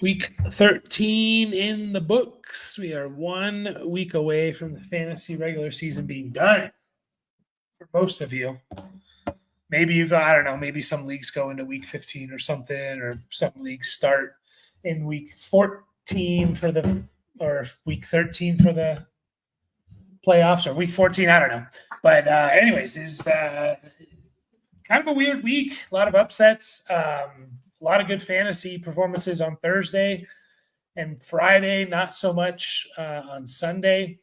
Week 13 in the books. We are 1 week away from the fantasy regular season being done for most of you. Maybe you go, I don't know, maybe some leagues go into week 15 or something, or some leagues start in week 14 or week 13 for the playoffs, or week 14, I don't know. But anyways, it's kind of a weird week. A lot of upsets. A lot of good fantasy performances on Thursday and Friday, not so much on Sunday.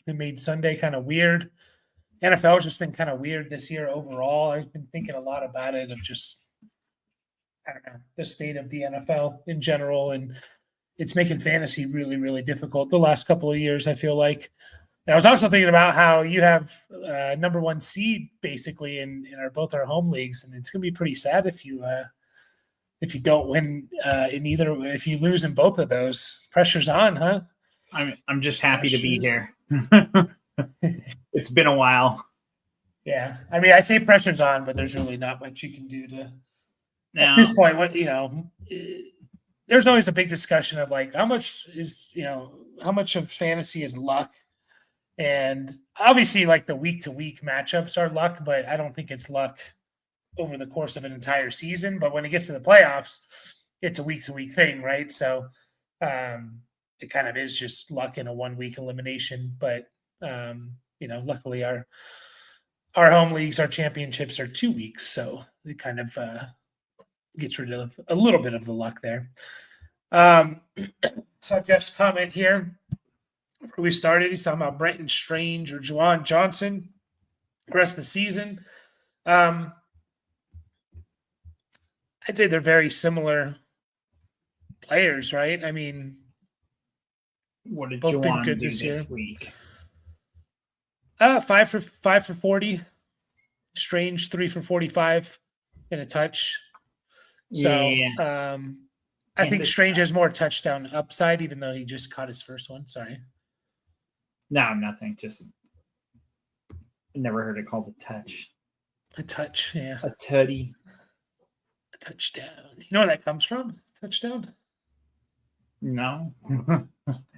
It made Sunday kind of weird. NFL has just been kind of weird this year overall. I've been thinking a lot about it, of just, I don't know, the state of the NFL in general. And it's making fantasy really, really difficult the last couple of years, I feel like. And I was also thinking about how you have number one seed basically in both our home leagues, and it's going to be pretty sad if you don't win in either. If you lose in both of those, pressure's on, huh? I'm just happy to be here. It's been a while. Yeah, I mean, I say pressure's on, but there's really not much you can do to. At this point, there's always a big discussion of like how much of fantasy is luck. And obviously, like the week-to-week matchups are luck, but I don't think it's luck over the course of an entire season. But when it gets to the playoffs, it's a week-to-week thing, right? So it kind of is just luck in a 1-week elimination. But luckily our home leagues, our championships are 2 weeks, so it kind of gets rid of a little bit of the luck there. So Jeff's comment here. Before we started, he's talking about Brenton Strange or Juwan Johnson the rest of the season. I'd say they're very similar players, right? I mean, what did both Juwan been good do this week? 5 for 40. Strange 3 for 45 and a touch. So yeah. I think Strange has more touchdown upside, even though he just caught his first one. Sorry. No, nothing. Just never heard it called a touch. A touch, yeah. A tutty. A touchdown. You know where that comes from? Touchdown? No. I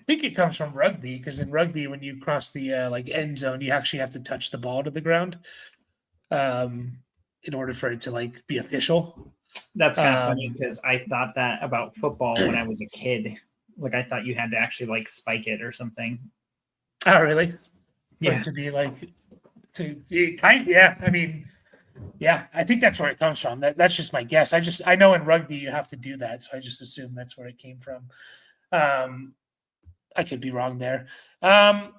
think it comes from rugby, because in rugby, when you cross the end zone, you actually have to touch the ball to the ground in order for it to be official. That's kind of funny, because I thought that about football when I was a kid. I thought you had to actually spike it or something. Oh, really? Yeah. To be yeah. I mean, yeah, I think that's where it comes from. That's just my guess. I know in rugby you have to do that, so I just assume that's where it came from. I could be wrong there. Yeah,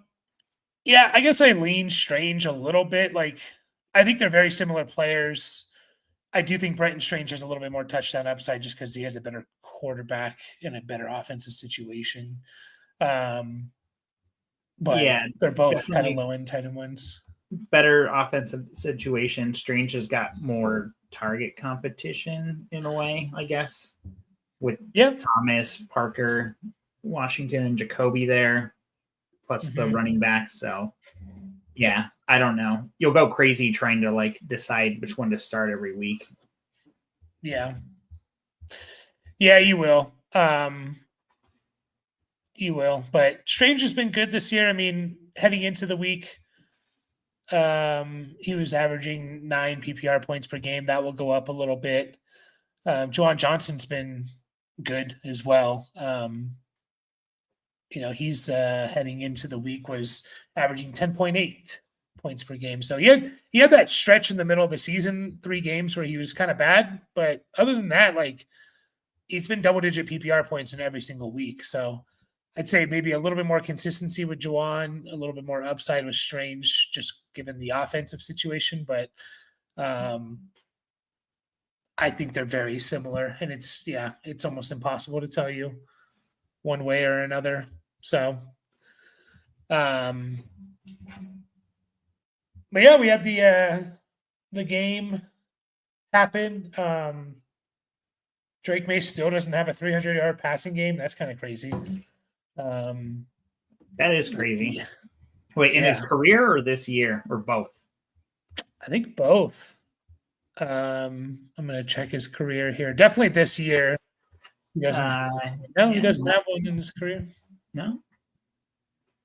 I guess I lean Strange a little bit. I think they're very similar players. I do think Brenton Strange has a little bit more touchdown upside just because he has a better quarterback and a better offensive situation. But yeah, they're both kind of low-end tight end ones. Better offensive situation. Strange has got more target competition in a way, I guess, with Thomas, Parker, Washington, and Jacoby there, plus the running back. So, yeah, I don't know. You'll go crazy trying to decide which one to start every week. Yeah. Yeah, you will. You will. But Strange has been good this year. I mean, heading into the week, he was averaging 9 PPR points per game. That will go up a little bit. Juwan Johnson's been good as well. He's heading into the week was averaging 10.8 points per game. So he had that stretch in the middle of the season, 3 games where he was kind of bad. But other than that, he's been double-digit PPR points in every single week. So I'd say maybe a little bit more consistency with Juwan, a little bit more upside with Strange, just given the offensive situation. But I think they're very similar, and it's almost impossible to tell you one way or another. So, but yeah, we had the game happen. Drake May still doesn't have a 300-yard passing game. That's kind of crazy. That is crazy. Wait, in his career or this year or both? I think both. I'm going to check his career here. Definitely this year. He doesn't. He doesn't have one in his career. No.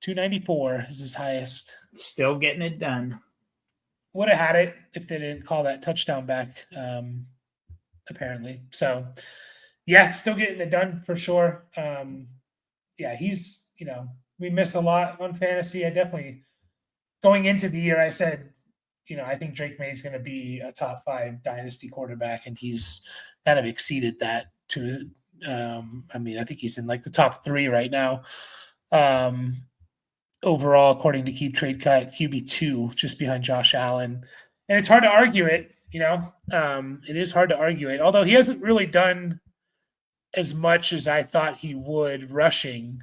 294 is his highest. Still getting it done. Would have had it if they didn't call that touchdown back, apparently. So, yeah, still getting it done for sure. He's, we miss a lot on fantasy. I definitely, going into the year, I said, I think Drake May is going to be a top 5 dynasty quarterback, and he's kind of exceeded that to, I think he's in like the top 3 right now. Overall, according to Keep Trade Cut, QB2, just behind Josh Allen. And it's hard to argue it, it is hard to argue it, although he hasn't really done as much as I thought he would rushing.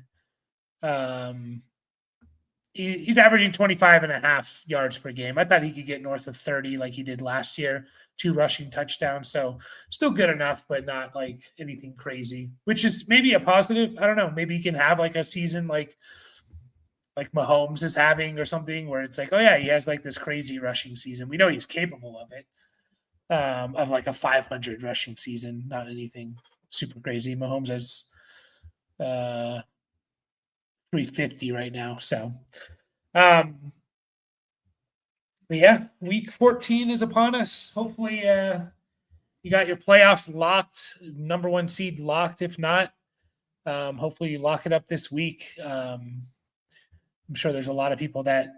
He's averaging 25.5 yards per game. I thought he could get north of 30 like he did last year, 2 rushing touchdowns. So still good enough, but not like anything crazy, which is maybe a positive. I don't know. Maybe he can have like a season like Mahomes is having or something where it's like, oh yeah, he has like this crazy rushing season. We know he's capable of it, of like a 500 rushing season, not anything super crazy. Mahomes has 350 right now. So, week 14 is upon us. Hopefully, you got your playoffs locked, number 1 seed locked. If not, hopefully you lock it up this week. I'm sure there's a lot of people that,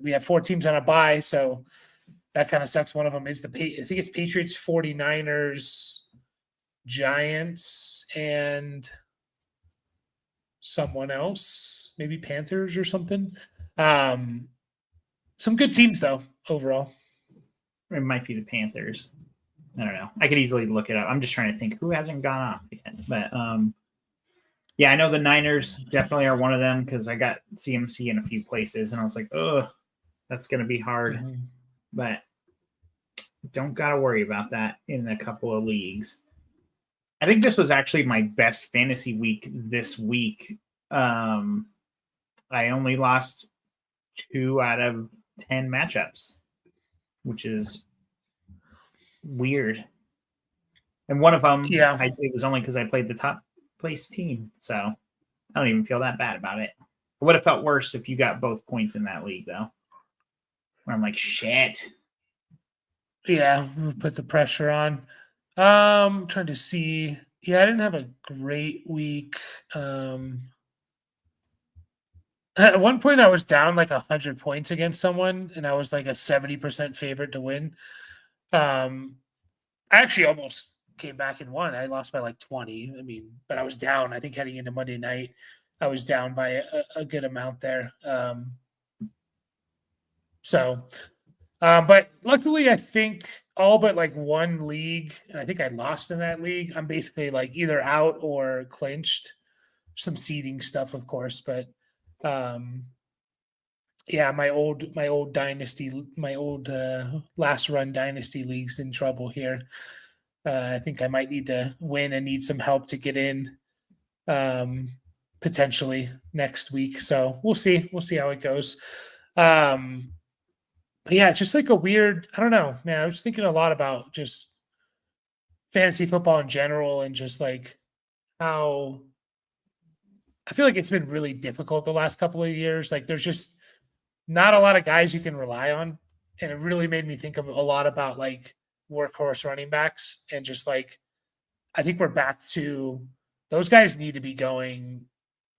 we have 4 teams on a bye, so that kind of sucks. One of them is I think it's Patriots, 49ers, Giants, and someone else, maybe Panthers or something. Some good teams though, overall. It might be the Panthers. I don't know. I could easily look it up. I'm just trying to think who hasn't gone off yet. But yeah, I know the Niners definitely are one of them because I got CMC in a few places and I was like, oh, that's going to be hard. Mm-hmm. But don't got to worry about that in a couple of leagues. I think this was actually my best fantasy week this week. I only lost 2 out of 10 matchups, which is weird. And one of them, it was only because I played the top place team. So I don't even feel that bad about it. It would have felt worse if you got both points in that league, though. Where I'm like, shit. Yeah, we'll put the pressure on. I'm trying to see. Yeah, I didn't have a great week. At one point, I was down like 100 points against someone, and I was like a 70% favorite to win. I actually almost came back and won. I lost by like 20. But I was down. I think heading into Monday night, I was down by a good amount there. But luckily, I think all but like one league, and I think I lost in that league. I'm basically like either out or clinched. Some seeding stuff, of course, but my old dynasty, last run dynasty league's in trouble here. I think I might need to win and need some help to get in, potentially next week. So we'll see. We'll see how it goes. But yeah, just like a weird, I don't know, man. I was thinking a lot about just fantasy football in general and just like how I feel like it's been really difficult the last couple of years. Like there's just not a lot of guys you can rely on. And it really made me think of a lot about like workhorse running backs and just like, I think we're back to those guys need to be going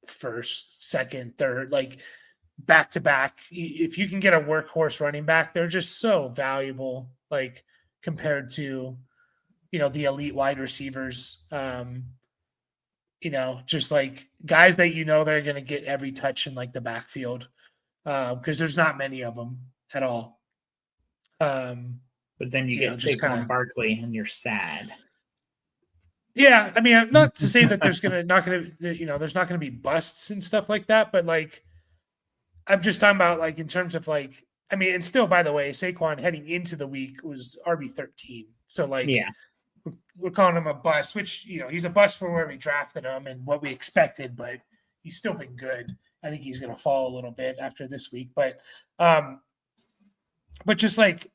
first, second, third, like back to back. If you can get a workhorse running back, they're just so valuable, like compared to, the elite wide receivers. Just like guys that they're going to get every touch in like the backfield because there's not many of them at all. But then you get Saquon Barkley and you're sad. Yeah, not to say that there's not going to be busts and stuff like that, but like I'm just talking about like in terms of like and still, by the way, Saquon heading into the week was RB13. So like we're calling him a bust, which he's a bust for where we drafted him and what we expected, but he's still been good. I think he's going to fall a little bit after this week, but just like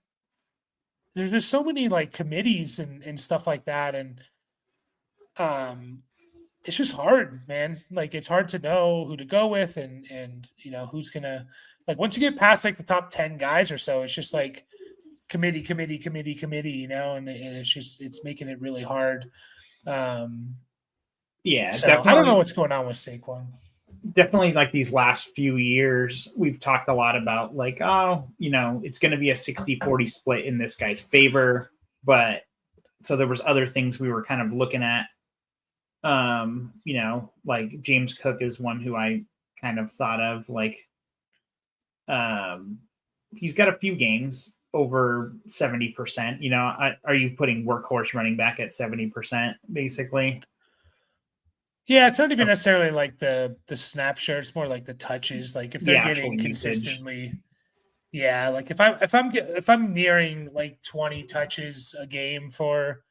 there's just so many like committees and stuff like that, and it's just hard, man. Like it's hard to know who to go with and who's gonna like once you get past like the top 10 guys or so, it's just like committee, and it's making it really hard. Yeah, So I don't know what's going on with Saquon. Definitely like these last few years, we've talked a lot about like, it's going to be a 60-40 split in this guy's favor. But so there was other things we were kind of looking at. Like James Cook is one who I kind of thought of like, he's got a few games over 70%. Are you putting workhorse running back at 70% basically? Yeah, it's not even necessarily like the snap share. It's more like the touches. Like if they're getting consistently, like if I'm nearing like 20 touches a game for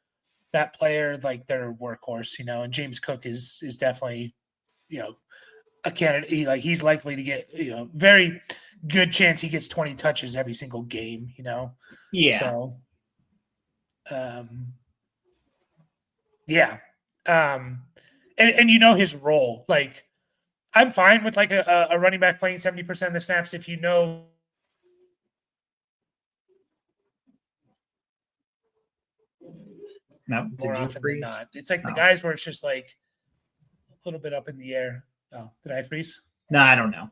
that player, like they're a workhorse, and James Cook is definitely, a candidate. He's likely to get, very good chance he gets 20 touches every single game, Yeah. So, yeah. And his role. Like, I'm fine with like a running back playing 70% of the snaps if No, more often than not. It's like the guys where it's just like a little bit up in the air. Oh, did I freeze? No, I don't know.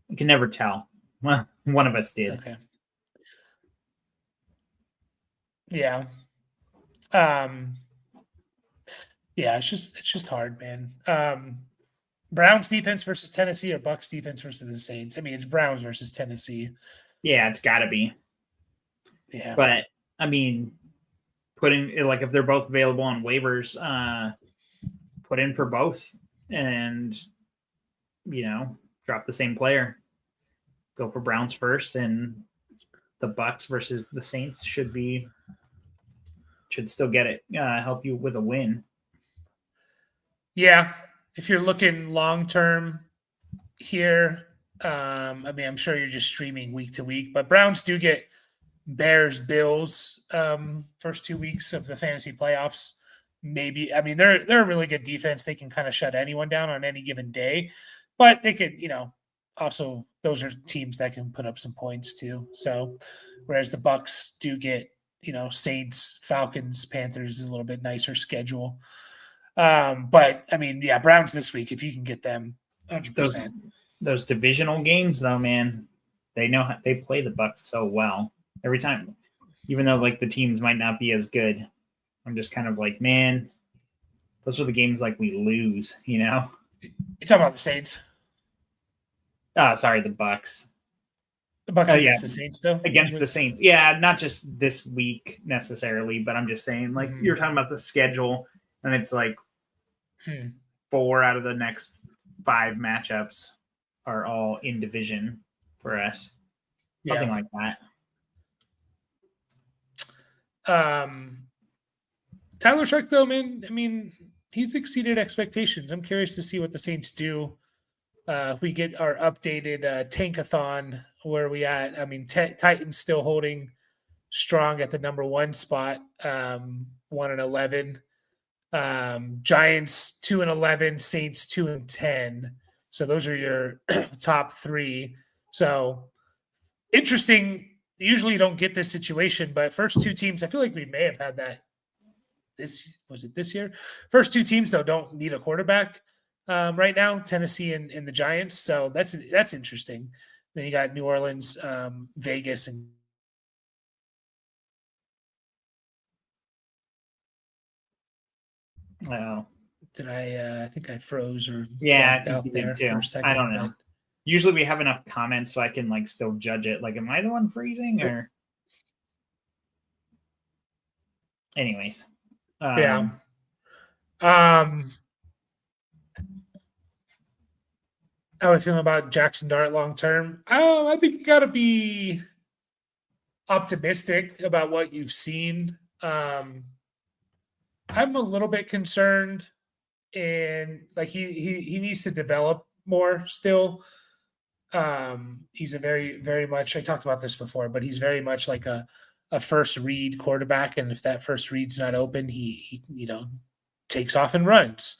You can never tell. Well, one of us did. Okay. Yeah. Yeah, it's just hard, man. Browns defense versus Tennessee or Bucks defense versus the Saints. I mean, it's Browns versus Tennessee. Yeah, it's got to be. Yeah. But, I mean, putting like if they're both available on waivers, put in for both and, drop the same player. Go for Browns first, and the Bucks versus the Saints should still get it, help you with a win. Yeah, if you're looking long term here, I mean, I'm sure you're just streaming week to week, but Browns do get Bears, Bills, first 2 weeks of the fantasy playoffs. Maybe, I mean, they're a really good defense. They can kind of shut anyone down on any given day, but they could, also those are teams that can put up some points too. So, whereas the Bucks do get, Saints, Falcons, Panthers is a little bit nicer schedule. But I mean, yeah, Browns this week, if you can get them 100%. Those divisional games though, man, they play the Bucks so well every time, even though like the teams might not be as good. I'm just kind of like, man, those are the games like we lose, You're talking about the Saints? Sorry, the Bucks. The Bucks against the Saints, though? Against the Saints. Yeah, not just this week necessarily, but I'm just saying, like, you're talking about the schedule, and it's like 4 out of the next 5 matchups are all in division for us. Something like that. Tyler Shough, though, man, I mean, he's exceeded expectations. I'm curious to see what the Saints do. If we get our updated tankathon, where are we at? I mean, Titans still holding strong at the number 1 spot, 1-11. Giants 2-11, Saints 2-10. So those are your top 3. So interesting. Usually you don't get this situation, but first 2 teams, I feel like we may have had that. Was it this year? First 2 teams though don't need a quarterback right now, Tennessee and the Giants. So that's interesting. Then you got New Orleans, Vegas, and wow. Did I think I froze or I think you did too. I don't know. Usually we have enough comments so I can like still judge it. Like, am I the one freezing or? Anyways. Yeah. How are we feeling about Jackson Dart long term? I think you got to be optimistic about what you've seen. I'm a little bit concerned, and like he needs to develop more still. He's a very, very much, I talked about this before, but he's very much like a first read quarterback. And if that first read's not open, he takes off and runs.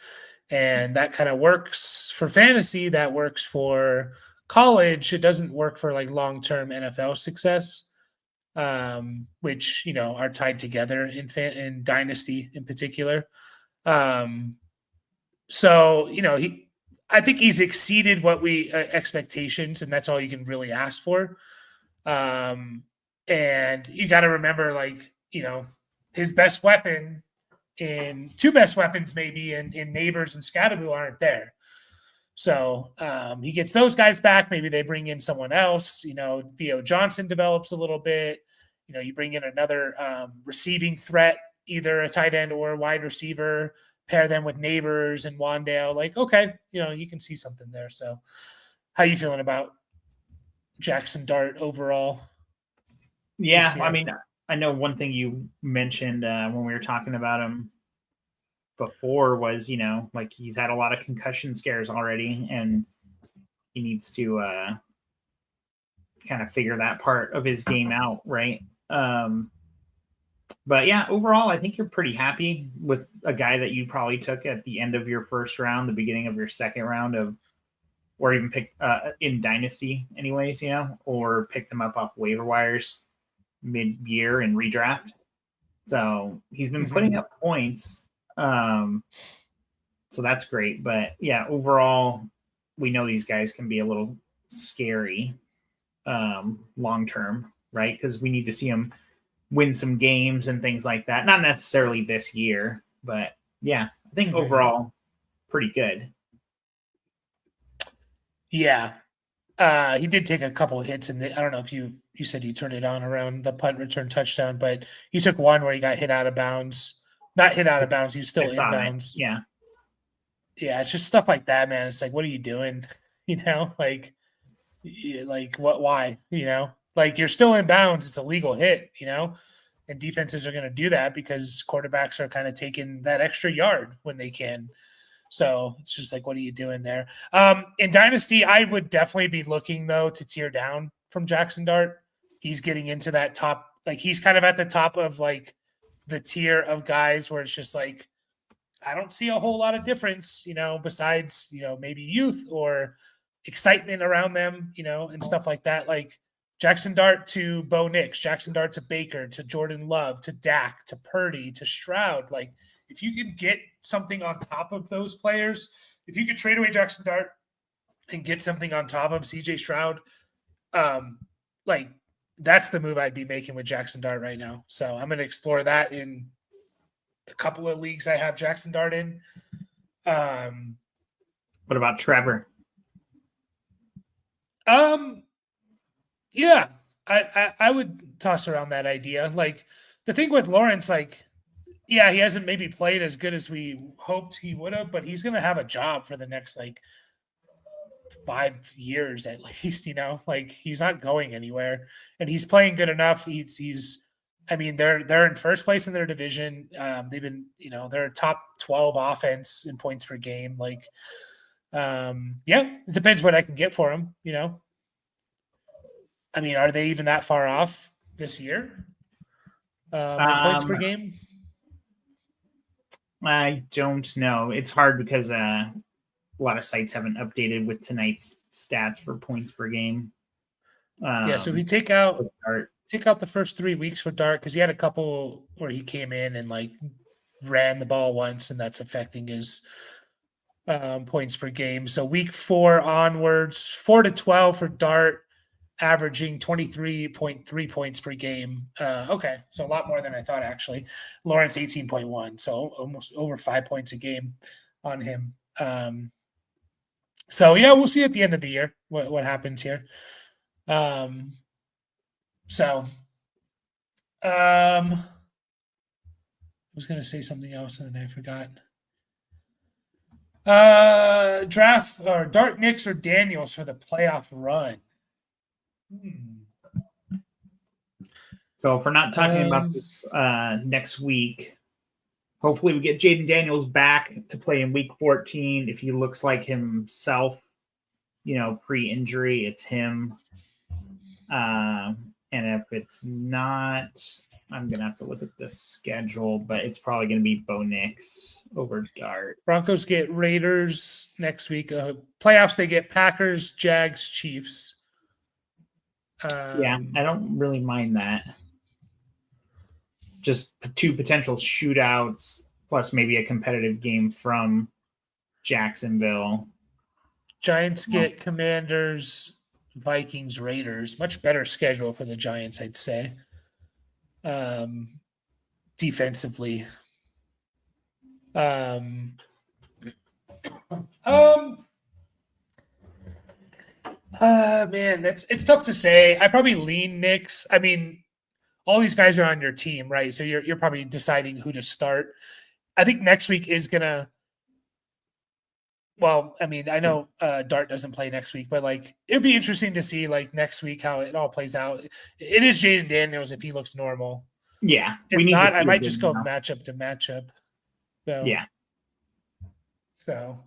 And that kind of works for fantasy. That works for college. It doesn't work for like long-term NFL success, which, are tied together in dynasty in particular. So, I think he's exceeded what we expectations, and that's all you can really ask for. And you got to remember, his best weapon two best weapons maybe in Neighbors and Scatterboo aren't there. So he gets those guys back. Maybe they bring in someone else. Theo Johnson develops a little bit. You bring in another receiving threat, either a tight end or a wide receiver, pair them with Neighbors and Wandale. Okay, you can see something there. So how you feeling about Jackson Dart overall? Yeah, I mean, I know one thing you mentioned when we were talking about him before was, he's had a lot of concussion scares already, and he needs to kind of figure that part of his game out, right? But yeah, overall, I think you're pretty happy with a guy that you probably took at the end of your first round, the beginning of your second round or even picked in Dynasty anyways, or picked them up off waiver wires mid-year and redraft. So he's been putting up points. So that's great. But yeah, overall, we know these guys can be a little scary long-term, right? Because we need to see them win some games and things like that. Not necessarily this year, but yeah, I think overall pretty good. Yeah. He did take a couple of hits, and I don't know if you said you turned it on around the punt return touchdown, but he took one where he got hit out of bounds. Not hit out of bounds, he was still in bounds. Yeah. Yeah, it's just stuff like that, man. It's like, what are you doing? What, why? You're still in bounds. It's a legal hit, and defenses are going to do that because quarterbacks are kind of taking that extra yard when they can. So it's just like, what are you doing there? In Dynasty, I would definitely be looking, though, to tear down from Jackson Dart. He's getting into that top, he's kind of at the top of the tier of guys where it's just like, I don't see a whole lot of difference, besides, maybe youth or excitement around them, and stuff like that. Jackson Dart to Bo Nix, Jackson Dart to Baker, to Jordan Love, to Dak, to Purdy, to Stroud. If you could get something on top of those players, if you could trade away Jackson Dart and get something on top of CJ Stroud, that's the move I'd be making with Jackson Dart right now. So I'm going to explore that in a couple of leagues I have Jackson Dart in. What about Trevor? Yeah, I would toss around that idea. The thing with Lawrence, yeah, he hasn't maybe played as good as we hoped he would have, but he's going to have a job for the next 5 years at least. He's not going anywhere, and he's playing good enough. I mean, they're in first place in their division. They've been, they're a top 12 offense in points per game. Yeah, it depends what I can get for him. I mean, are they even that far off this year? In points per game? I don't know. It's hard because a lot of sites haven't updated with tonight's stats for points per game. So if you take out the first 3 weeks for Dart, because he had a couple where he came in and ran the ball once, and that's affecting his points per game. So week 4 onwards, 4 to 12 for Dart, averaging 23.3 points per game. Okay, so a lot more than I thought, actually. Lawrence, 18.1, so almost over 5 points a game on him. So, yeah, we'll see at the end of the year what happens here. I was going to say something else, and then I forgot. Draft or Dart, Nix, or Daniels for the playoff run. So if we're not talking about this next week, hopefully we get Jaden Daniels back to play in week 14. If he looks like himself, pre-injury, it's him. And if it's not, I'm gonna have to look at the schedule, but it's probably gonna be Bo Nix over Dart. Broncos get Raiders next week. Playoffs, they get Packers, Jags, Chiefs. Yeah, I don't really mind that. Just 2 potential shootouts plus maybe a competitive game from Jacksonville. Giants get Commanders, Vikings, Raiders. Much better schedule for the Giants, I'd say. Defensively. Man, it's tough to say. I probably lean Knicks. I mean, all these guys are on your team, right? So you're probably deciding who to start. I think next week is gonna. Well, I mean, I know Dart doesn't play next week, but like it'd be interesting to see like next week how it all plays out. It is Jaden Daniels if he looks normal. Yeah, if not, I might just go matchup to matchup. So, yeah. So,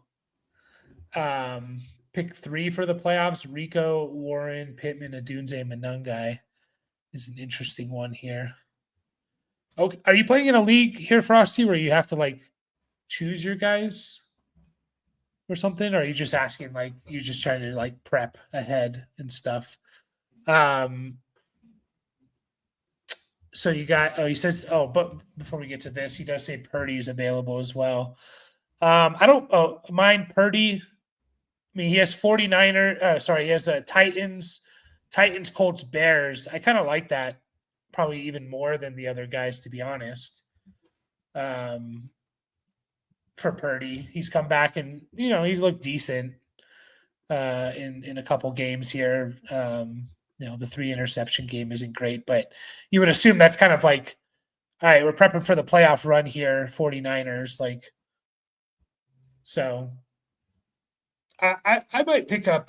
pick 3 for the playoffs: Rico, Warren, Pittman, Adunze, Manungai is an interesting one here. Okay, are you playing in a league here, Frosty, where you have to like choose your guys or something, or are you just asking like you're just trying to like prep ahead and stuff? So you got he says but before we get to this, he does say Purdy is available as well. I don't mind Purdy. I mean, he has 49er. He has Titans, Colts, Bears. I kind of like that probably even more than the other guys, to be honest. For Purdy, he's come back and he's looked decent in a couple games here. The 3 interception game isn't great, but you would assume that's kind of like, all right, we're prepping for the playoff run here, 49ers. Like, so I might pick up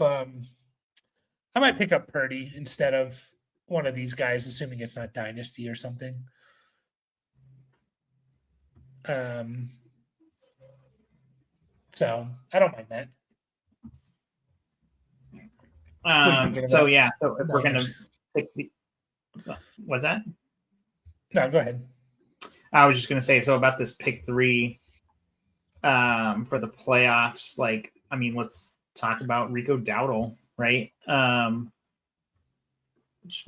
Purdy instead of one of these guys, assuming it's not Dynasty or something. So I don't mind that. So if we're gonna pick what's that? No, go ahead. I was just gonna say about this pick 3 for the playoffs. Like, I mean, let's talk about Rico Dowdle, right? We're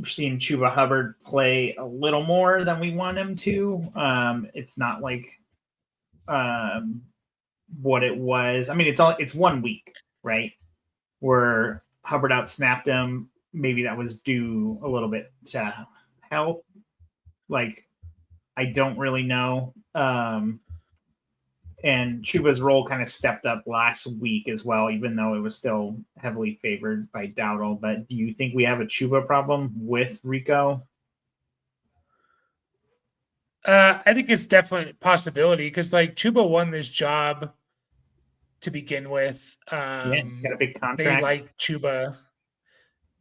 seeing Chuba Hubbard play a little more than we want him to. It's not like what it was. I mean, it's 1 week, right? Where Hubbard outsnapped him. Maybe that was due a little bit to health. Like, I don't really know. And Chuba's role kind of stepped up last week as well, even though it was still heavily favored by Dowdle. But do you think we have a Chuba problem with Rico? I think it's definitely a possibility because like Chuba won this job to begin with. Got a big contract. They like Chuba.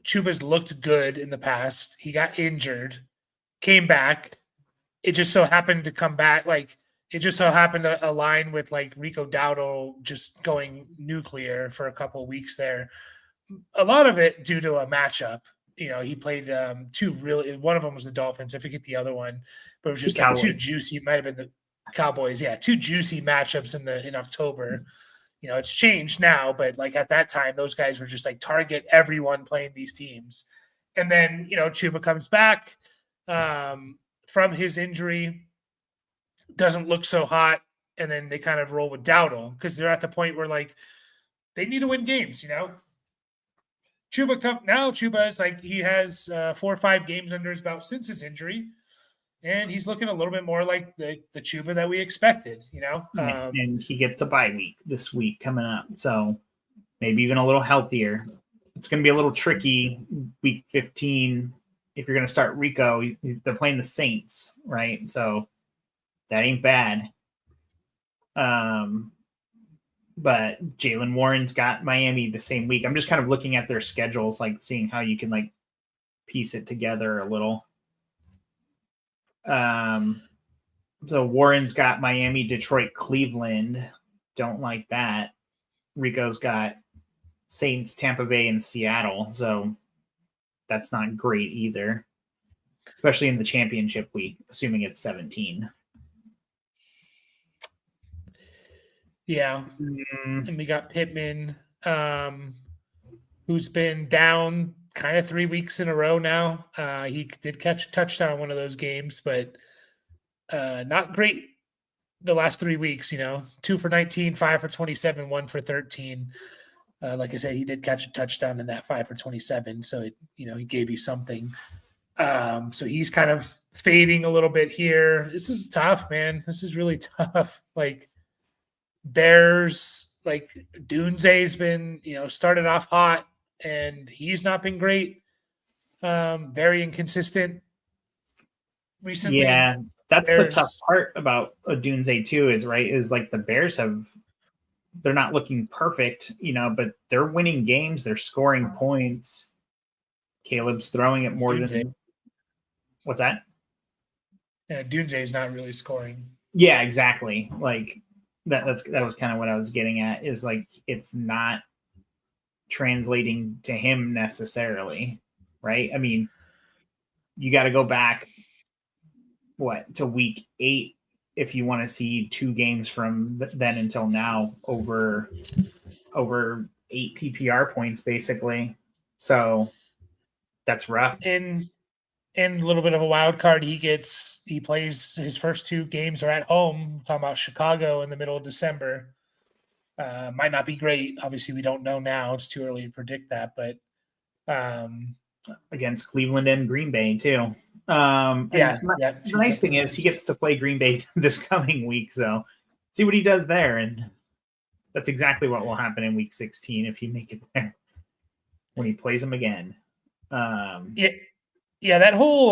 Chuba's looked good in the past. He got injured, came back. It just so happened to come back. Like, it just so happened to align with like Rico Dowdle just going nuclear for a couple of weeks there. A lot of it due to a matchup. He played 2 really. One of them was the Dolphins. I forget the other one, but it was just like 2 juicy. Might have been the Cowboys. Yeah, 2 juicy matchups in October. It's changed now, but like at that time, those guys were just like target everyone playing these teams. And then, Chuba comes back from his injury, doesn't look so hot. And then they kind of roll with Dowdle because they're at the point where like they need to win games, Chuba is like, he has 4 or 5 games under his belt since his injury. And he's looking a little bit more like the Chuba that we expected, and he gets a bye week this week coming up. So maybe even a little healthier. It's going to be a little tricky week 15 if you're going to start Rico. They're playing the Saints, right? So that ain't bad. But Jaylen Warren's got Miami the same week. I'm just kind of looking at their schedules, like seeing how you can like piece it together a little. So Warren's got Miami, Detroit, Cleveland. Don't like that. Rico's got Saints, Tampa Bay, and Seattle. So that's not great either. especially in the championship week, assuming it's 17. Yeah. And we got Pittman, who's been down kind of 3 weeks in a row now. He did catch a touchdown one of those games, but not great the last 3 weeks, 2 for 19, 5 for 27, 1 for 13. Like I said, he did catch a touchdown in that 5 for 27. So, he gave you something. So he's kind of fading a little bit here. This is tough, man. This is really tough. Like Bears, like Dunze's been, started off hot and he's not been great. Very inconsistent recently. Yeah, that's the tough part about Odunze too, is like the Bears they're not looking perfect, but they're winning games, they're scoring points. Caleb's throwing it more than what's that? Yeah, Dunze is not really scoring. Yeah, exactly. Like that was kind of what I was getting at, is like it's not translating to him necessarily, right? I mean, you got to go back to week 8 if you want to see 2 games from then until now over 8 PPR points basically. So that's rough. And a little bit of a wild card, he plays his first 2 games are at home. We're talking about Chicago in the middle of December. Might not be great. Obviously, we don't know now. It's too early to predict that, but against Cleveland and Green Bay too. The nice thing is he gets to play Green Bay this coming week, so see what he does there, and that's exactly what will happen in week 16 if you make it there when he plays them again. Yeah, that whole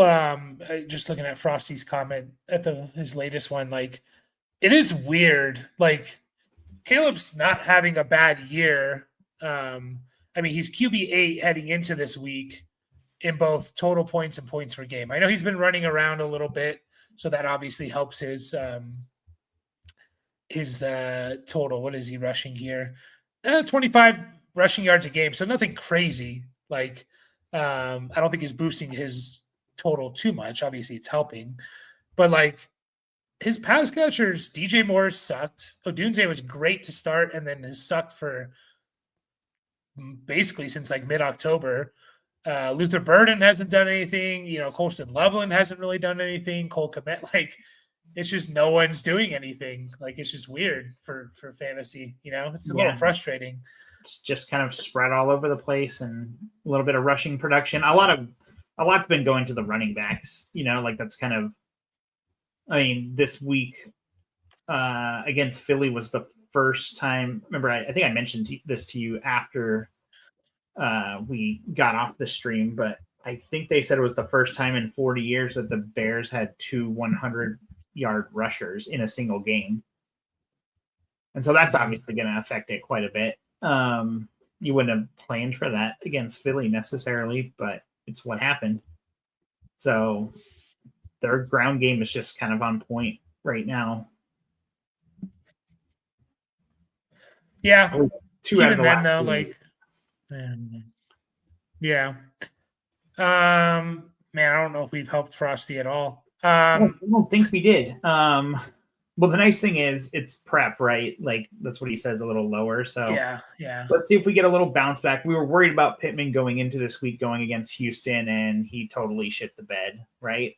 just looking at Frosty's comment at his latest one, like it is weird. Like Caleb's not having a bad year. I mean, he's QB8 heading into this week in both total points and points per game. I know he's been running around a little bit, so that obviously helps his total. What is he rushing here? 25 rushing yards a game, so nothing crazy. Like I don't think he's boosting his total too much. Obviously, it's helping, but like his pass catchers, DJ Moore sucked. Odunze was great to start, and then has sucked for basically since like mid-October. Luther Burden hasn't done anything. Colston Loveland hasn't really done anything. Cole Kmet, like it's just no one's doing anything. Like it's just weird for fantasy. It's a little frustrating. It's just kind of spread all over the place, and a little bit of rushing production. A lot's been going to the running backs. Like that's kind of. I mean, this week against Philly was the first time. Remember, I think I mentioned this to you after we got off the stream, but I think they said it was the first time in 40 years that the Bears had 2 100-yard rushers in a single game. And so that's obviously going to affect it quite a bit. You wouldn't have planned for that against Philly necessarily, but it's what happened. So their ground game is just kind of on point right now. Yeah. Even then, though, like, yeah. Man, I don't know if we've helped Frosty at all. I don't think we did. Well, the nice thing is it's prep, right? Like that's what he says, a little lower. So yeah. Let's see if we get a little bounce back. We were worried about Pittman going into this week, going against Houston, and he totally shit the bed, right?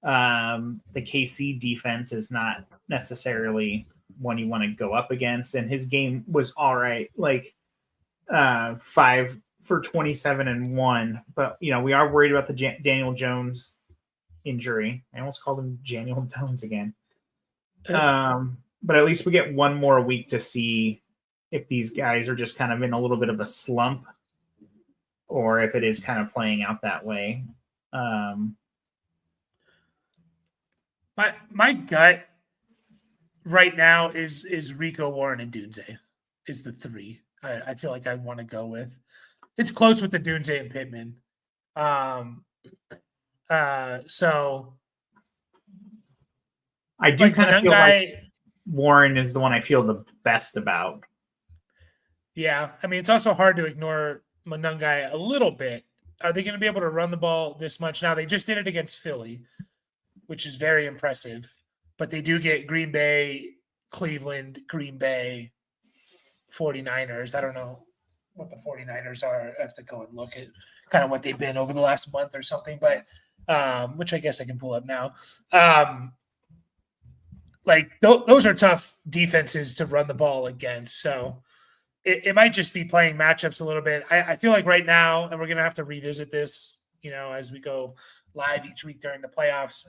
The KC defense is not necessarily one you want to go up against, and his game was all right, like 5 for 27 and 1. But we are worried about the Daniel Jones injury. I almost called him Daniel Jones again. But at least we get one more week to see if these guys are just kind of in a little bit of a slump, or if it is kind of playing out that way. My gut right now is Rico, Warren, and Dunze is the 3. I feel like I want to go with. It's close with the Dunze and Pittman. So I do kind of feel like Warren is the one I feel the best about. Yeah, I mean it's also hard to ignore Monungai a little bit Are they going to be able to run the ball this much? Now, they just did it against Philly, which is very impressive. But they do get Green Bay, Cleveland, Green Bay, 49ers. I don't know what the 49ers are. I have to go and look at kind of what they've been over the last month or something, but which I guess I can pull up now. Those are tough defenses to run the ball against. So it might just be playing matchups a little bit. I feel like right now, and we're going to have to revisit this, as we go live each week during the playoffs.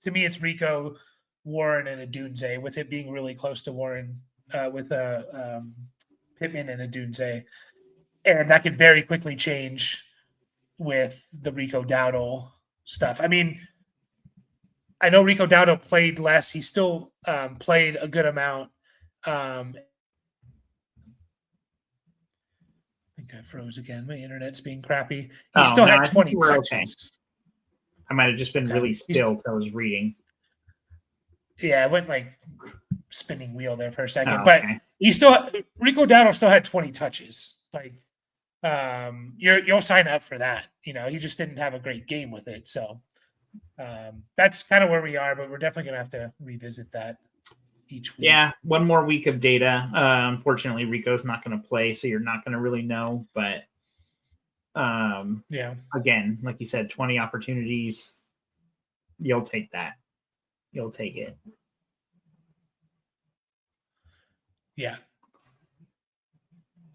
To me, it's Rico, Warren, and Odunze, with it being really close to Warren, with Pittman and Odunze. And that could very quickly change with the Rico Dowdle stuff. I mean, I know Rico Dowdle played less. He still played a good amount. I think I froze again. My internet's being crappy. He still had 20 touches. Okay. I might have just been really still because I was reading. Yeah, I went like spinning wheel there for a second. But Rico Dowdle still had 20 touches. Like, you'll sign up for that. He just didn't have a great game with it. So that's kind of where we are, but we're definitely going to have to revisit that each week. Yeah, one more week of data. Unfortunately, Rico's not going to play, so you're not going to really know. But again, like you said, 20 opportunities. You'll take that. You'll take it. Yeah.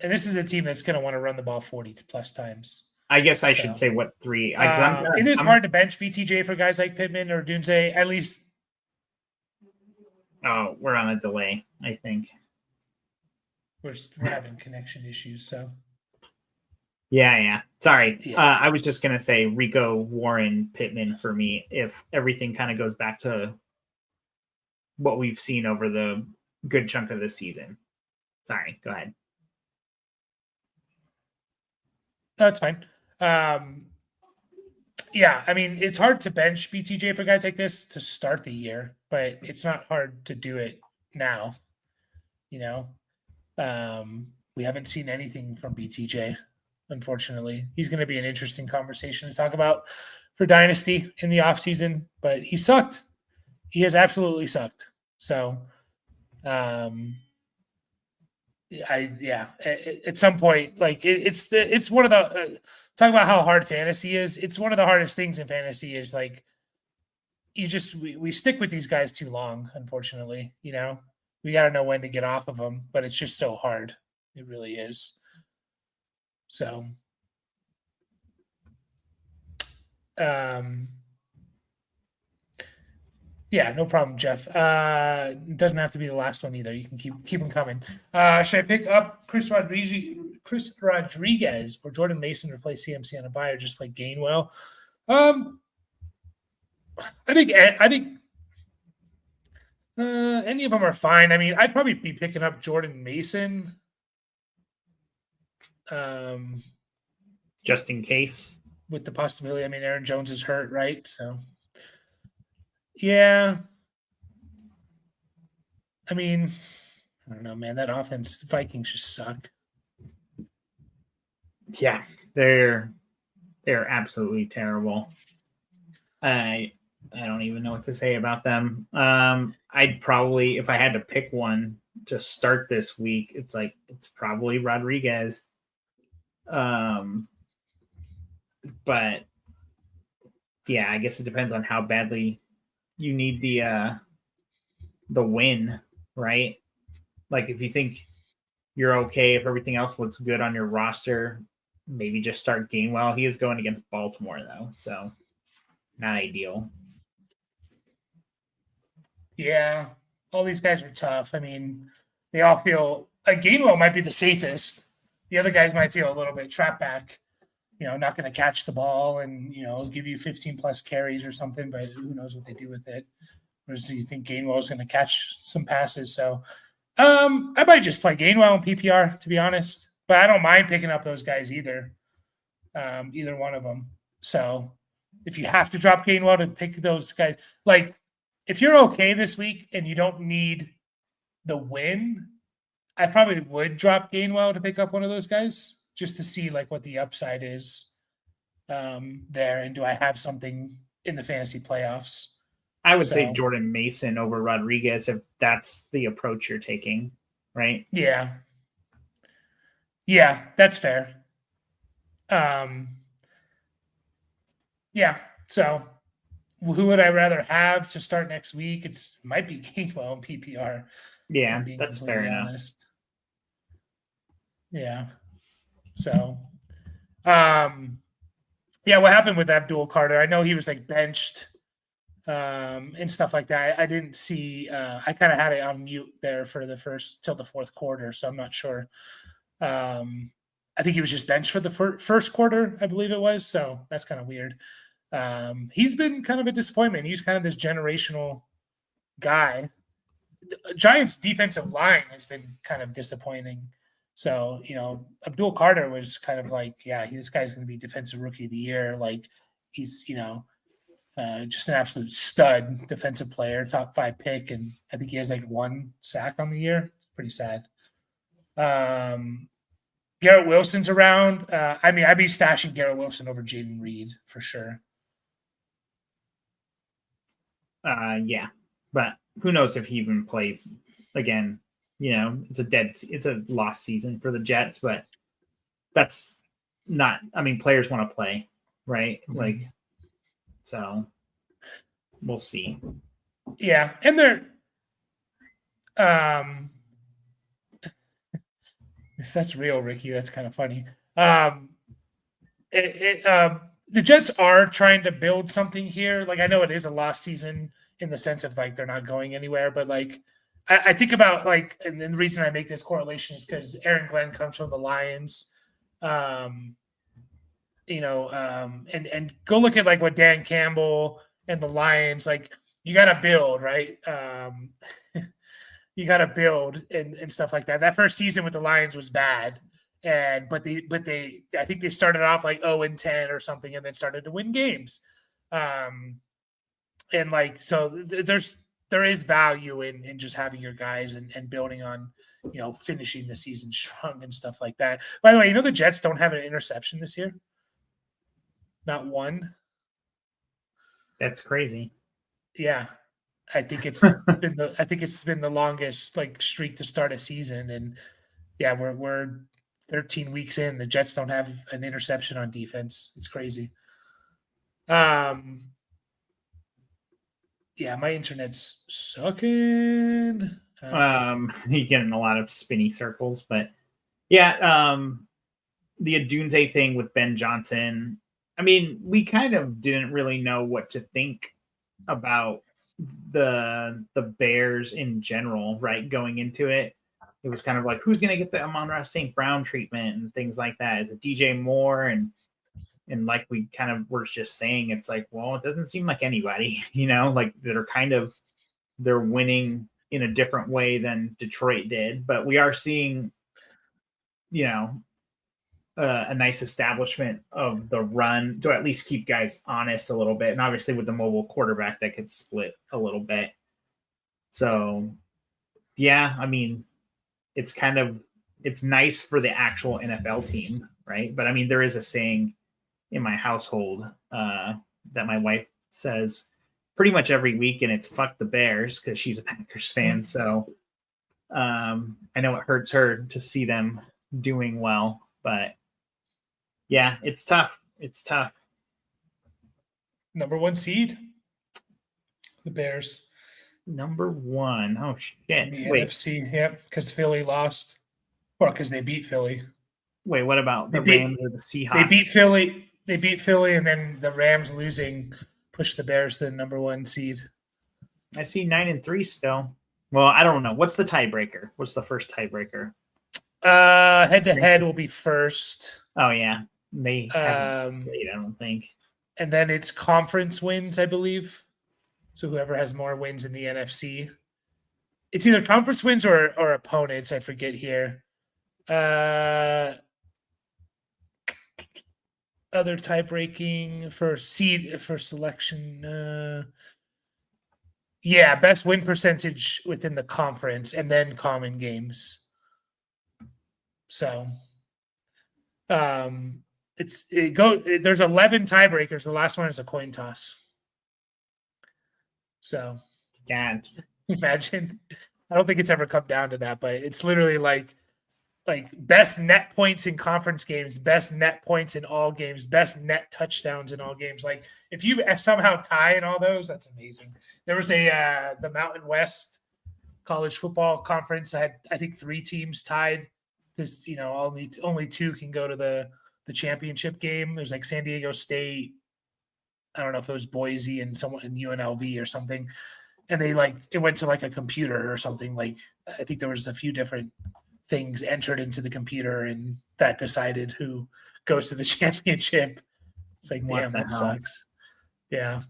And this is a team that's going to want to run the ball 40 plus times. I guess I should say what 3. It is hard to bench BTJ for guys like Pittman or Odunze, at least. Oh, we're on a delay, I think. We're having connection issues, so. Yeah. Sorry. Yeah. I was just going to say Rico, Warren, Pittman for me, if everything kind of goes back to what we've seen over the good chunk of the season. Sorry, go ahead. That's fine. Yeah, I mean, it's hard to bench BTJ for guys like this to start the year, but it's not hard to do it now. We haven't seen anything from BTJ, unfortunately. He's going to be an interesting conversation to talk about for Dynasty in the offseason, but he sucked. He has absolutely sucked. So, at some point, like it's one of the talk about how hard fantasy is. It's one of the hardest things in fantasy is like we stick with these guys too long. Unfortunately, we got to know when to get off of them, but it's just so hard. It really is. So, yeah, no problem, Jeff. It doesn't have to be the last one either. You can keep them coming. Should I pick up Chris Rodriguez or Jordan Mason to replace CMC on a bye or just play Gainwell? I think any of them are fine. I mean, I'd probably be picking up Jordan Mason. Just in case. With the possibility. I mean, Aaron Jones is hurt, right? So. Yeah. I mean, I don't know, man. That offense, the Vikings just suck. Yeah, they're absolutely terrible. I don't even know what to say about them. I'd probably, if I had to pick one to start this week, it's probably Rodriguez. But yeah, I guess it depends on how badly you need the win, right? Like if you think you're okay, if everything else looks good on your roster, maybe just start Gainwell. He is going against Baltimore though, so not ideal. Yeah, all these guys are tough. I mean, they all feel like Gainwell might be the safest. The other guys might feel a little bit trapped back, not going to catch the ball and, give you 15 plus carries or something, but who knows what they do with it. Whereas you think Gainwell is going to catch some passes. So I might just play Gainwell in PPR, to be honest, but I don't mind picking up those guys either one of them. So if you have to drop Gainwell to pick those guys, like if you're okay this week and you don't need the win, I probably would drop Gainwell to pick up one of those guys. just to see like what the upside is there, and do I have something in the fantasy playoffs? I would say So, Jordan Mason over Rodriguez if that's the approach you're taking, right? yeah, that's fair. Yeah, so who would I rather have to start next week? It's might be Gainwell in PPR. If I'm Yeah, being that's fair completely enough. honest. Yeah. So, yeah, what happened with Abdul Carter? I know he was like benched and stuff like that. I didn't see. I kind of had it on mute there for the first till the fourth quarter, so I'm not sure. I think he was just benched for the first quarter, I believe it was. So that's kind of weird. He's been kind of a disappointment. He's kind of this generational guy. Giants' defensive line has been kind of disappointing. So, Abdul Carter was kind of like, yeah, this guy's going to be defensive rookie of the year. Like, he's, just an absolute stud defensive player, top 5 pick. And I think he has like 1 sack on the year. It's pretty sad. Garrett Wilson's around. I'd be stashing Garrett Wilson over Jaden Reed for sure. Yeah, but who knows if he even plays again? It's a lost season for the Jets, but that's not. I mean, players want to play, right? Mhm. Like, so we'll see. Yeah, and they're if that's real, Ricky, that's kind of funny. The Jets are trying to build something here. Like, I know it is a lost season in the sense of like they're not going anywhere, but like I think about like, and then the reason I make this correlation is because Aaron Glenn comes from the Lions. And go look at like what Dan Campbell and the Lions, like, you got to build, right? You got to build and stuff like that. That first season with the Lions was bad, but they I think they started off like 0-10 or something, and then started to win games. And like, so there is value in just having your guys and building on, finishing the season strong and stuff like that. By the way, the Jets don't have an interception this year. Not one. That's crazy. Yeah. I think it's been the longest like streak to start a season, and yeah, we're 13 weeks in. The Jets don't have an interception on defense. It's crazy. Yeah, my internet's sucking. You're getting a lot of spinny circles, but yeah, the Adunze thing with Ben Johnson. I mean, we kind of didn't really know what to think about the Bears in general, right? Going into it, it was kind of like, who's going to get the Amon-Ra St. Brown treatment and things like that? Is it DJ Moore? And like we kind of were just saying, it's like, well, it doesn't seem like anybody, like they're winning in a different way than Detroit did, but we are seeing, a nice establishment of the run to at least keep guys honest a little bit. And obviously with the mobile quarterback, that could split a little bit. So yeah, I mean, it's nice for the actual NFL team, right? But I mean, there is a saying in my household that my wife says pretty much every week, and it's "fuck the Bears" because she's a Packers fan. So I know it hurts her to see them doing well, but yeah, it's tough. It's tough. Number 1 seed, the Bears. Number 1. Oh shit! In the NFC, yep, because Philly lost, or because they beat Philly. Wait, what about the Rams or the Seahawks? They beat Philly, and then the Rams losing pushed the Bears to the number 1 seed. I see 9-3 still. Well, I don't know. What's the tiebreaker? What's the first tiebreaker? Head to head will be first. Oh yeah, they haven't played, I don't think. And then it's conference wins, I believe. So whoever has more wins in the NFC. It's either conference wins or opponents. I forget here. Other tie-breaking for seed for selection. Yeah, best win percentage within the conference, and then common games. So There's 11 tiebreakers. The last one is a coin toss. So, God, imagine. I don't think it's ever come down to that, but it's literally like best net points in conference games, best net points in all games, best net touchdowns in all games. Like if you somehow tie in all those, that's amazing. There was the Mountain West College Football Conference. I think 3 teams tied. There's only 2 can go to the championship game. There's like San Diego State. I don't know if it was Boise and someone in UNLV or something. And it went to like a computer or something. Like I think there was a few different things entered into the computer and that decided who goes to the championship. It's like, damn, that sucks. Yeah.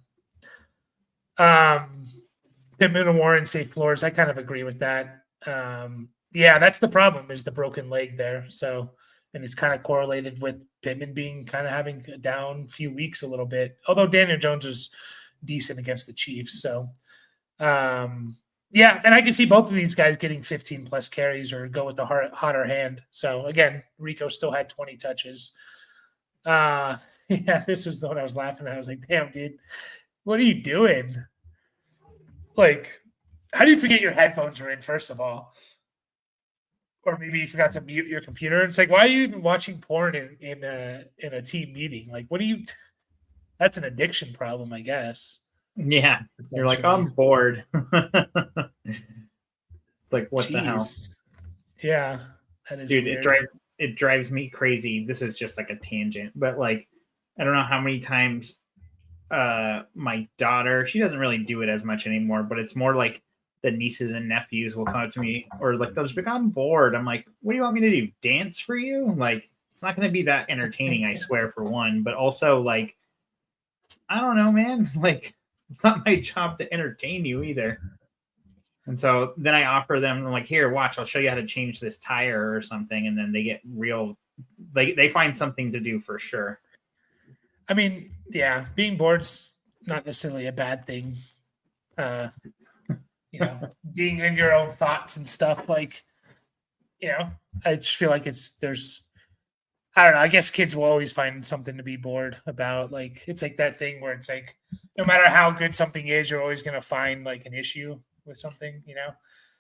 Pittman and Warren safe floors. I kind of agree with that. Yeah, that's the problem is the broken leg there. So, and it's kind of correlated with Pittman being kind of having a down few weeks a little bit, although Daniel Jones was decent against the Chiefs. So, yeah, and I can see both of these guys getting 15 plus carries or go with the hotter hand. So again, Rico still had 20 touches. Yeah, this was the one I was laughing at. I was like, damn, dude, what are you doing? Like, how do you forget your headphones are in, first of all? Or maybe you forgot to mute your computer. It's like, why are you even watching porn in a team meeting? Like, what do you – that's an addiction problem, I guess. Yeah, you're like, I'm bored. Like, what the hell? Yeah, that is dude. Weird. It drives me crazy. This is just like a tangent, but like, I don't know how many times my daughter, she doesn't really do it as much anymore, but it's more like the nieces and nephews will come up to me or like they'll just be like, I'm bored. I'm like, what do you want me to do? Dance for you? Like, it's not going to be that entertaining, I swear, for one, but also like, I don't know, man. Like, it's not my job to entertain you either. And so then I offer them, I'm like, here, watch, I'll show you how to change this tire or something. And then they get they find something to do for sure. I mean, yeah, being bored's not necessarily a bad thing. Being in your own thoughts and stuff, like, I just feel like I don't know. I guess kids will always find something to be bored about. Like, it's like that thing where it's like, no matter how good something is, you're always going to find like an issue with something,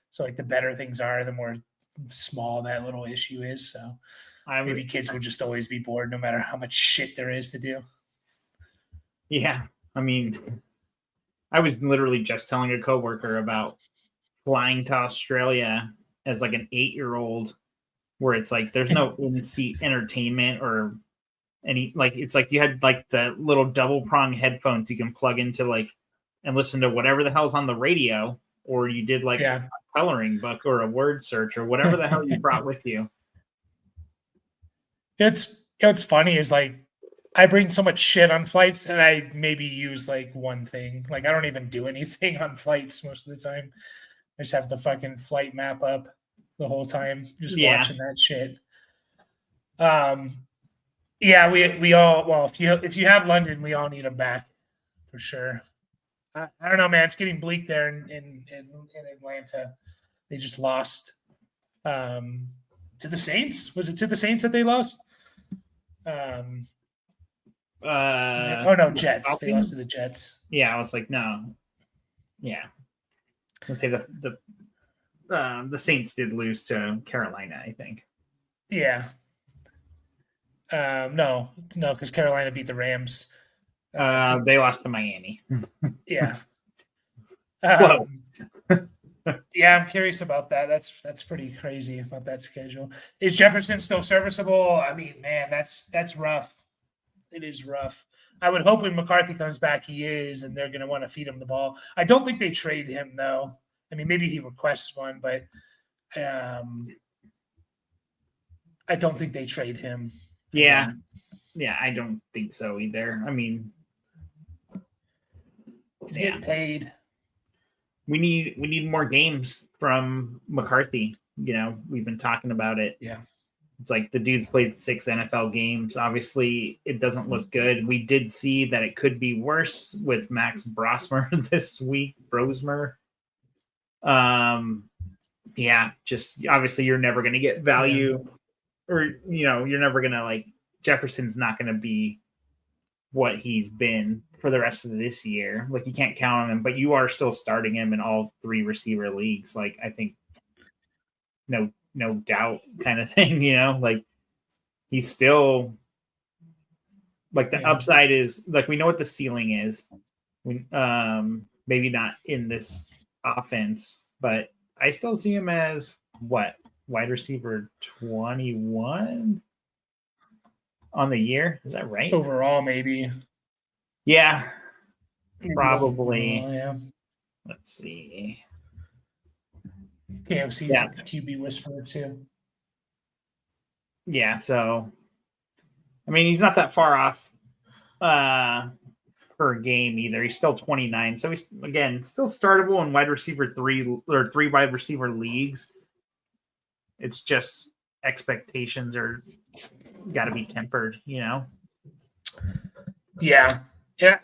So like the better things are, the more small that little issue is. So maybe kids will just always be bored no matter how much shit there is to do. Yeah. I mean, I was literally just telling a coworker about flying to Australia as like an 8-year-old where it's like there's no in-seat entertainment or any, like, it's like you had like the little double prong headphones you can plug into like and listen to whatever the hell's on the radio, or you did like a coloring book or a word search or whatever the hell you brought with you. It's funny is like I bring so much shit on flights and I maybe use like one thing. Like I don't even do anything on flights most of the time. I just have the fucking flight map up the whole time, just watching that shit. Yeah, we all, well, if you have London, we all need them back for sure. I don't know, man. It's getting bleak there in Atlanta. They just lost to the Saints. Was it to the Saints that they lost? Oh no, Jets. They lost to the Jets. Yeah, I was like, no. Yeah, let's say the Saints did lose to Carolina, I think. Yeah. No, because Carolina beat the Rams. They lost to Miami. Yeah. Yeah, I'm curious about that. That's pretty crazy about that schedule. Is Jefferson still serviceable? I mean, man, that's rough. It is rough. I would hope when McCarthy comes back, he is, and they're going to want to feed him the ball. I don't think they trade him, though. I mean, maybe he requests one, but I don't think they trade him. Yeah. Yeah, I don't think so either. I mean, he's getting paid. We need more games from McCarthy. We've been talking about it. Yeah. It's like the dude's played 6 NFL games. Obviously, it doesn't look good. We did see that it could be worse with Max Brosmer this week. Brosmer. Yeah, just obviously you're never going to get value or you're never gonna like Jefferson's not gonna be what he's been for the rest of this year. Like you can't count on him, but you are still starting him in all 3 receiver leagues. Like I think no doubt kind of thing, like he's still like the upside is like we know what the ceiling is. We maybe not in this offense, but I still see him as what wide receiver 21 on the year. Is that right? Overall, maybe. Yeah, probably. Yeah. Let's see. KFC's a QB whisperer too. Yeah, so I mean he's not that far off per game either. He's still 29. So he's again still startable in wide receiver 3 or 3 wide receiver leagues. It's just expectations are got to be tempered, Yeah,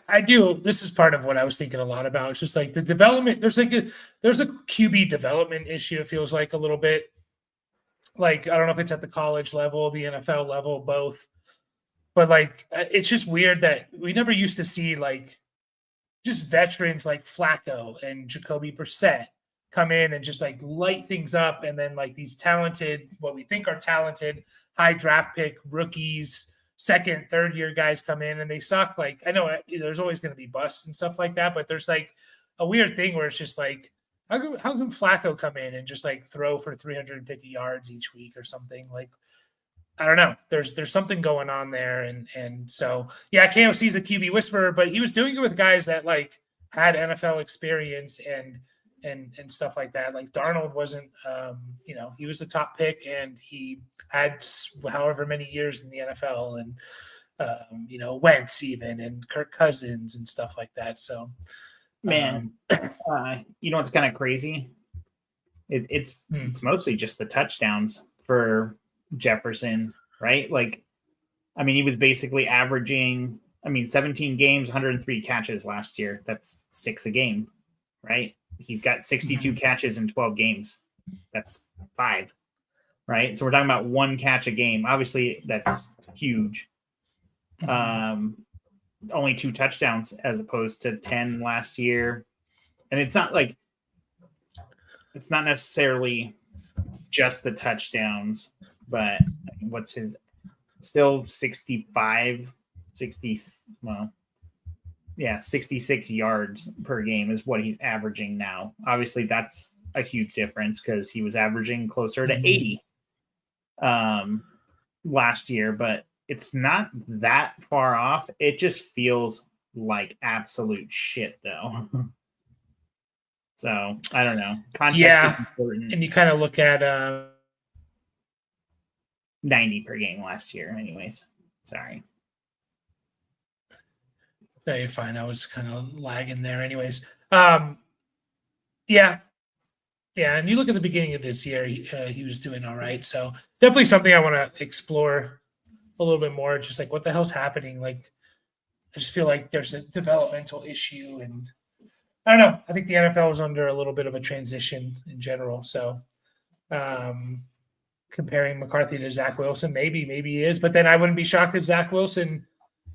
I do. This is part of what I was thinking a lot about. It's just like the development. There's a QB development issue. It feels like a little bit. Like I don't know if it's at the college level, the NFL level, both. But like it's just weird that we never used to see like just veterans like Flacco and Jacoby Brissett come in and just like light things up, and then like these talented, what we think are talented, high draft pick rookies, second, third year guys come in and they suck. Like I know there's always going to be busts and stuff like that, but there's like a weird thing where it's just like how can Flacco come in and just like throw for 350 yards each week or something? Like I don't know. There's something going on there, and so yeah, KOC is a QB whisperer, but he was doing it with guys that like had NFL experience and stuff like that. Like Darnold wasn't, he was a top pick and he had however many years in the NFL, and Wentz even and Kirk Cousins and stuff like that. So, man, you know what's kind of crazy? It's mostly just the touchdowns for Jefferson, right? Like, I mean, he was basically averaging, 17 games, 103 catches last year. That's 6 a game, right? He's got 62 catches in 12 games. That's 5, right? So we're talking about 1 catch a game. Obviously, that's huge. Only 2 touchdowns as opposed to 10 last year. And it's not necessarily just the touchdowns, but what's his still 66 yards per game is what he's averaging now. Obviously that's a huge difference because he was averaging closer to 80 last year, but it's not that far off. It just feels like absolute shit though. So I don't know. Context is important. And you kind of look at 90 per game last year anyways. Sorry. No, you're fine. I was kind of lagging there anyways. Yeah. And you look at the beginning of this year, he was doing all right. So definitely something I want to explore a little bit more. Just like what the hell's happening? Like, I just feel like there's a developmental issue, and I don't know. I think the NFL is under a little bit of a transition in general. So comparing McCarthy to Zach Wilson, maybe he is, but then I wouldn't be shocked if Zach Wilson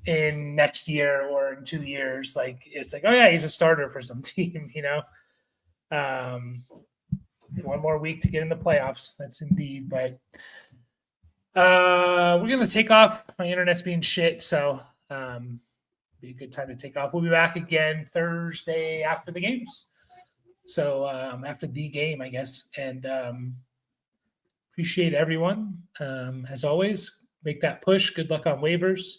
in next year or in 2 years, like it's like, oh yeah, he's a starter for some team, one more week to get in the playoffs. That's indeed, but we're going to take off. My internet's being shit. So be a good time to take off. We'll be back again Thursday after the games. So after the game, I guess, and appreciate everyone. As always, make that push. Good luck on waivers.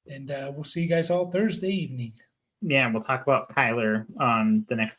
And we'll see you guys all Thursday evening. Yeah, we'll talk about Kyler on the next